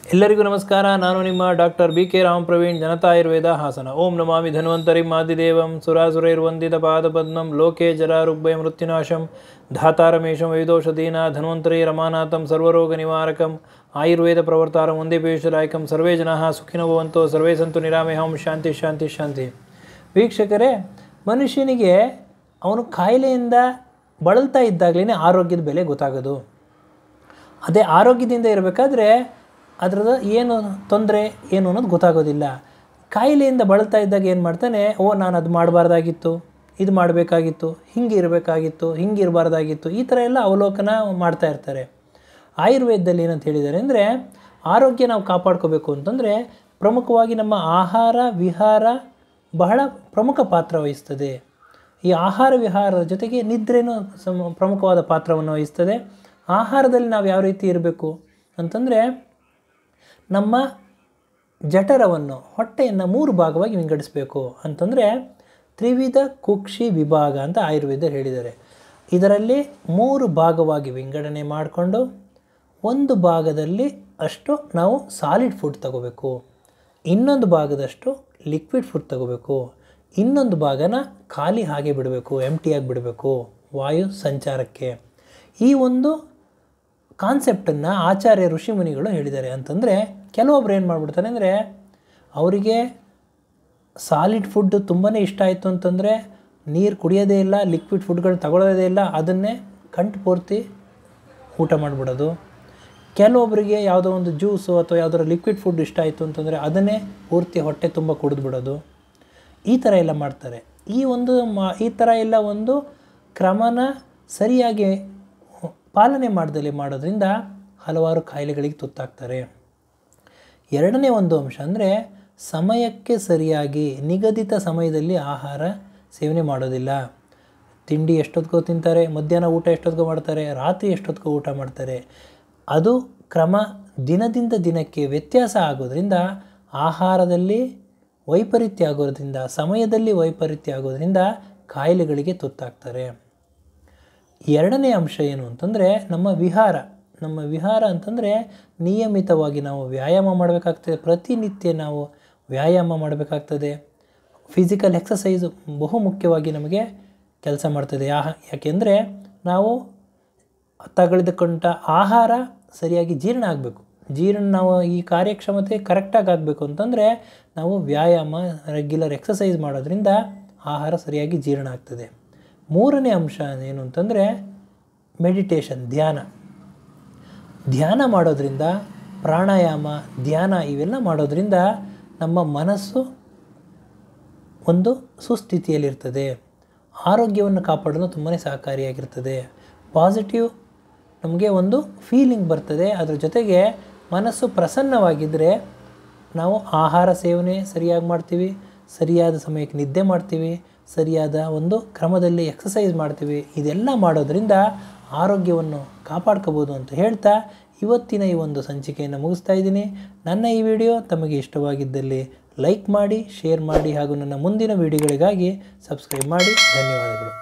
ಎಲ್ಲರಿಗೂ ನಮಸ್ಕಾರ. ನಾನು ನಿಮ್ಮ ಡಾಕ್ಟರ್ BK ರಾಮ್ ಪ್ರವೀಣ್, ಜನತಾ ಆಯುರ್ವೇದ ಹಾಸನ. ಓಂ ನಮಾಮಿ ಧನ್ವಂತರಿಂ ಆದಿದೇವಂ ಸುರಾಸುರೈರ್ವಂದಿತ ಪಾದಪದ್ಮಂ ಲೋಕೆ ಜರಾರುಗ್ಭಯ ಮೃತ್ಯುನಾಶಂ ಧಾತಾರಮೇಶಂ ವೈದೋಷಧೀನ ಧನ್ವಂತರಿ ರಮಾನಾಥಂ ಸರ್ವರೋಗ ನಿವಾರಕಂ ಆಯುರ್ವೇದ ಪ್ರವರ್ತಾರಂ ಒಂದೇ ಪೇಶರಾಯಕಂ. ಸರ್ವೇ ಜನಾಃ ಸುಖಿನೋ ಭವಂತು, ಸರ್ವೇ ಸಂತು ನಿರಾಮಯಂ. ಶಾಂತಿ ಶಾಂತಿ ಶಾಂತಿ. ವೀಕ್ಷಕರೇ, ಮನುಷ್ಯನಿಗೆ ಅವನು ಕಾಯಿಲೆಯಿಂದ ಬಳಲ್ತಾ ಇದ್ದಾಗಲೇ ಆರೋಗ್ಯದ ಬೆಲೆ ಗೊತ್ತಾಗೋದು. ಅದೇ ಆರೋಗ್ಯದಿಂದ ಇರಬೇಕಾದ್ರೆ ಅದರದ ಏನು ತೊಂದರೆ ಏನು ಅನ್ನೋದು ಗೊತ್ತಾಗೋದಿಲ್ಲ. ಕಾಯಿಲೆಯಿಂದ ಬಳಲ್ತಾ ಇದ್ದಾಗ ಏನು ಮಾಡ್ತಾನೆ, ನಾನು ಅದು ಮಾಡಬಾರ್ದಾಗಿತ್ತು, ಇದು ಮಾಡಬೇಕಾಗಿತ್ತು, ಹಿಂಗೆ ಇರಬೇಕಾಗಿತ್ತು, ಹಿಂಗೆ ಇರಬಾರ್ದಾಗಿತ್ತು, ಈ ಥರ ಎಲ್ಲ ಅವಲೋಕನ ಮಾಡ್ತಾ ಇರ್ತಾರೆ. ಆಯುರ್ವೇದದಲ್ಲಿ ಏನಂತ ಹೇಳಿದ್ದಾರೆ ಅಂದರೆ, ಆರೋಗ್ಯ ನಾವು ಕಾಪಾಡ್ಕೋಬೇಕು ಅಂತಂದರೆ ಪ್ರಮುಖವಾಗಿ ನಮ್ಮ ಆಹಾರ ವಿಹಾರ ಬಹಳ ಪ್ರಮುಖ ಪಾತ್ರ ವಹಿಸ್ತದೆ. ಈ ಆಹಾರ ವಿಹಾರದ ಜೊತೆಗೆ ನಿದ್ರೆನೂ ಪ್ರಮುಖವಾದ ಪಾತ್ರವನ್ನು ವಹಿಸ್ತದೆ. ಆಹಾರದಲ್ಲಿ ನಾವು ಯಾವ ರೀತಿ ಇರಬೇಕು ಅಂತಂದರೆ, ನಮ್ಮ ಜಠರವನ್ನು ಹೊಟ್ಟೆಯನ್ನು 3 ಭಾಗವಾಗಿ ವಿಂಗಡಿಸಬೇಕು ಅಂತಂದರೆ ತ್ರಿವಿಧ ಕುಕ್ಷಿ ವಿಭಾಗ ಅಂತ ಆಯುರ್ವೇದ ಹೇಳಿದ್ದಾರೆ. ಇದರಲ್ಲಿ 3 ಭಾಗವಾಗಿ ವಿಂಗಡಣೆ ಮಾಡಿಕೊಂಡು ಒಂದು ಭಾಗದಲ್ಲಿ ಅಷ್ಟು ನಾವು ಸಾಲಿಡ್ ಫುಡ್ ತಗೋಬೇಕು, ಇನ್ನೊಂದು ಭಾಗದಷ್ಟು ಲಿಕ್ವಿಡ್ ಫುಡ್ ತಗೋಬೇಕು, ಇನ್ನೊಂದು ಭಾಗನ ಖಾಲಿ ಹಾಗೆ ಬಿಡಬೇಕು, ಎಂಟಿಯಾಗಿ ಬಿಡಬೇಕು ವಾಯು ಸಂಚಾರಕ್ಕೆ. ಈ ಒಂದು ಕಾನ್ಸೆಪ್ಟನ್ನು ಆಚಾರ್ಯ ಋಷಿಮುನಿಗಳು ಹೇಳಿದ್ದಾರೆ. ಅಂತಂದರೆ ಕೆಲವೊಬ್ರು ಏನು ಮಾಡಿಬಿಡ್ತಾರೆ ಅಂದರೆ, ಅವರಿಗೆ ಸಾಲಿಡ್ ಫುಡ್ ತುಂಬಾ ಇಷ್ಟ ಆಯಿತು ಅಂತಂದರೆ ನೀರು ಕುಡಿಯೋದೇ ಇಲ್ಲ, ಲಿಕ್ವಿಡ್ ಫುಡ್ಗಳನ್ನ ತಗೊಳ್ಳೋದೇ ಇಲ್ಲ, ಅದನ್ನೇ ಕಂಠ ಪೂರ್ತಿ ಊಟ ಮಾಡಿಬಿಡೋದು. ಕೆಲವೊಬ್ಬರಿಗೆ ಯಾವುದೋ ಒಂದು ಜ್ಯೂಸು ಅಥವಾ ಯಾವುದಾದ್ರು ಲಿಕ್ವಿಡ್ ಫುಡ್ ಇಷ್ಟ ಆಯಿತು ಅಂತಂದರೆ ಅದನ್ನೇ ಪೂರ್ತಿ ಹೊಟ್ಟೆ ತುಂಬ ಕುಡಿದ್ಬಿಡೋದು. ಈ ಥರ ಎಲ್ಲ ಮಾಡ್ತಾರೆ. ಈ ಥರ ಎಲ್ಲ ಒಂದು ಕ್ರಮನ ಸರಿಯಾಗಿ ಪಾಲನೆ ಮಾಡೋದ್ರಿಂದ ಹಲವಾರು ಕಾಯಿಲೆಗಳಿಗೆ ತುತ್ತಾಗ್ತಾರೆ. ಎರಡನೇ ಒಂದು ಅಂಶ ಅಂದರೆ, ಸಮಯಕ್ಕೆ ಸರಿಯಾಗಿ ನಿಗದಿತ ಸಮಯದಲ್ಲಿ ಆಹಾರ ಸೇವನೆ ಮಾಡೋದಿಲ್ಲ. ತಿಂಡಿ ಎಷ್ಟೊತ್ತಿಗೋ ತಿಂತಾರೆ, ಮಧ್ಯಾಹ್ನ ಊಟ ಎಷ್ಟೊತ್ತಿಗೋ ಮಾಡ್ತಾರೆ, ರಾತ್ರಿ ಎಷ್ಟೊತ್ತಿಗೋ ಊಟ ಮಾಡ್ತಾರೆ. ಅದು ಕ್ರಮ ದಿನದಿಂದ ದಿನಕ್ಕೆ ವ್ಯತ್ಯಾಸ ಆಗೋದ್ರಿಂದ ಆಹಾರದಲ್ಲಿ ವೈಪರೀತ್ಯ ಆಗೋದ್ರಿಂದ, ಸಮಯದಲ್ಲಿ ವೈಪರೀತ್ಯ ಆಗೋದ್ರಿಂದ ಕಾಯಿಲೆಗಳಿಗೆ ತುತ್ತಾಗ್ತಾರೆ. ಎರಡನೇ ಅಂಶ ಏನು ಅಂತಂದರೆ, ನಮ್ಮ ವಿಹಾರ ಅಂತಂದರೆ ನಿಯಮಿತವಾಗಿ ನಾವು ವ್ಯಾಯಾಮ ಮಾಡಬೇಕಾಗ್ತದೆ. ಪ್ರತಿನಿತ್ಯ ನಾವು ವ್ಯಾಯಾಮ ಮಾಡಬೇಕಾಗ್ತದೆ. ಫಿಸಿಕಲ್ ಎಕ್ಸಸೈಸು ಬಹು ಮುಖ್ಯವಾಗಿ ನಮಗೆ ಕೆಲಸ ಮಾಡ್ತದೆ. ಯಾಕೆಂದರೆ ನಾವು ತಗೊಳ್ಕೊಂಡ ಆಹಾರ ಸರಿಯಾಗಿ ಜೀರ್ಣ ಆಗಬೇಕು. ನಾವು ಈ ಕಾರ್ಯಕ್ಷಮತೆ ಕರೆಕ್ಟಾಗಿ ಆಗಬೇಕು ಅಂತಂದರೆ ನಾವು ವ್ಯಾಯಾಮ ರೆಗ್ಯುಲರ್ ಎಕ್ಸಸೈಸ್ ಮಾಡೋದ್ರಿಂದ ಆಹಾರ ಸರಿಯಾಗಿ ಜೀರ್ಣ ಆಗ್ತದೆ. ಮೂರನೇ ಅಂಶ ಏನು ಅಂತಂದರೆ ಮೆಡಿಟೇಷನ್, ಧ್ಯಾನ ಮಾಡೋದ್ರಿಂದ, ಪ್ರಾಣಾಯಾಮ, ಧ್ಯಾನ ಇವೆಲ್ಲ ಮಾಡೋದ್ರಿಂದ ನಮ್ಮ ಮನಸ್ಸು ಒಂದು ಸುಸ್ಥಿತಿಯಲ್ಲಿರ್ತದೆ. ಆರೋಗ್ಯವನ್ನು ಕಾಪಾಡಲು ತುಂಬಾ ಸಹಕಾರಿಯಾಗಿರ್ತದೆ. ಪಾಸಿಟಿವ್ ನಮಗೆ ಒಂದು ಫೀಲಿಂಗ್ ಬರ್ತದೆ. ಅದ್ರ ಜೊತೆಗೆ ಮನಸ್ಸು ಪ್ರಸನ್ನವಾಗಿದ್ದರೆ ನಾವು ಆಹಾರ ಸೇವನೆ ಸರಿಯಾಗಿ ಮಾಡ್ತೀವಿ, ಸರಿಯಾದ ಸಮಯಕ್ಕೆ ನಿದ್ದೆ ಮಾಡ್ತೀವಿ, ಸರಿಯಾದ ಒಂದು ಕ್ರಮದಲ್ಲಿ ಎಕ್ಸಸೈಸ್ ಮಾಡ್ತೀವಿ. ಇದೆಲ್ಲ ಮಾಡೋದ್ರಿಂದ ಆರೋಗ್ಯವನ್ನು ಕಾಪಾಡ್ಕೋಬೋದು ಅಂತ ಹೇಳ್ತಾ ಇವತ್ತಿನ ಈ ಒಂದು ಸಂಚಿಕೆಯನ್ನು ಮುಗಿಸ್ತಾ ಇದ್ದೀನಿ. ನನ್ನ ಈ ವಿಡಿಯೋ ತಮಗೆ ಇಷ್ಟವಾಗಿದ್ದಲ್ಲಿ ಲೈಕ್ ಮಾಡಿ, ಶೇರ್ ಮಾಡಿ ಹಾಗೂ ನನ್ನ ಮುಂದಿನ ವಿಡಿಯೋಗಳಿಗಾಗಿ ಸಬ್ಸ್ಕ್ರೈಬ್ ಮಾಡಿ. ಧನ್ಯವಾದಗಳು.